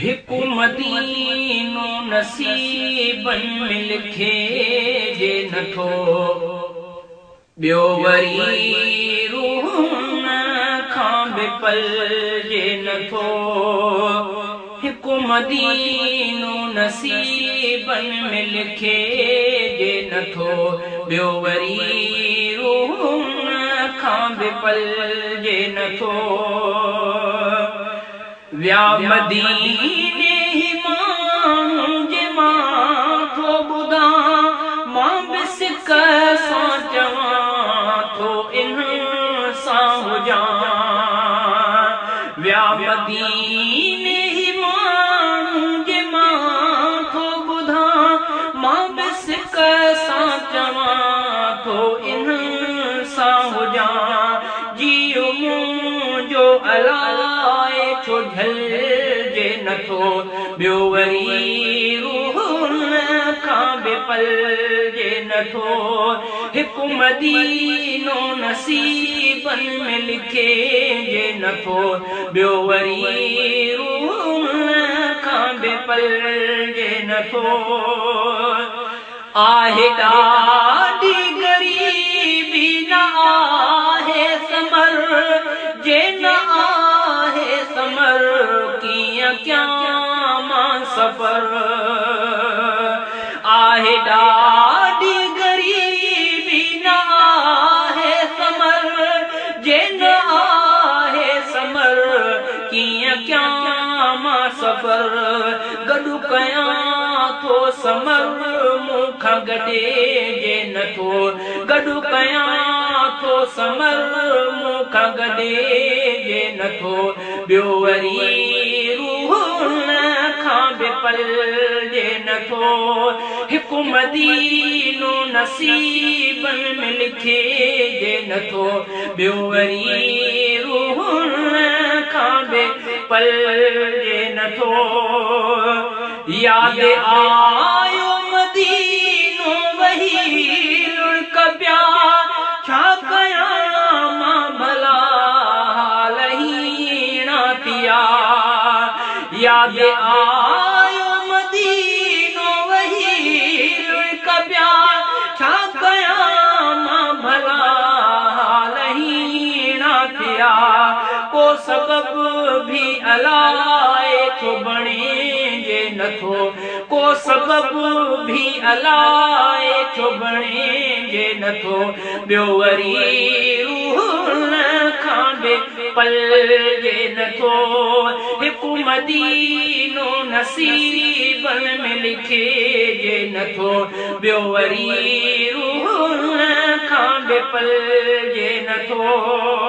हिकु मदीनो नसीबन में लिखे जे नथो, ॿियो वरी रूहन खां बि पलजे नथो। हिकु मदीनो नसीबन में लिखे जे नथो, ॿियो वरी रूहन खां बि पलजे नथो। व्या मदीने ही माण्हू जे मां थो ॿुधां, मां बि सिक सां चवां थो इन सां हुजां। व्या मदीने ही माण्हू जे मां थो ॿुधां, मां बि सिक सां चवां थो इन सां हुजां। जियो मुंहिंजो अलाए छो झलजे नथो, ॿियो वरी रूहन खां बि पलजे नथो। हिकु मदीनो नसीबन में लिखे जे नथो, ॿियो वरी रूहन खां बि पलजे नथो। आहे ॾाढी ग़रीबी न आहे समर, जे न आहे समर कीअं कयां मां सफ़र। आहे ॾाढी ग़रीबी न आहे समर, जे न आहे समर कीअं कयां मां सफ़र। गॾु कयां थो समर मूंखां गॾिजे नथो, गॾु कयां थो समर मूंखां गॾिजे नथो, ॿियो वरी रूहन खां बि पलजे नथो। हिकु मदीनो नसीबन में लिखे जे नथो, ॿियो वरी रूहन खां बि पलजे नथो। यादि आयो मदीनो वही लुढ़क पिया, छा कयां मां भला हाल हीणा थिया। यादि आयो मदीनो वही लुढ़क पिया, छा कयां मां भला हाल हीणा थिया। को सबब भी अलाए छो बणिजे नथो, को सबब भी अलाए छो बणिजे नथो, ॿियो वरी रूहन खां बि पलजे नथो। हिकु मदीनो नसीबन में लिखे जे नथो, ॿियो वरी रूहन खां बि पलजे नथो।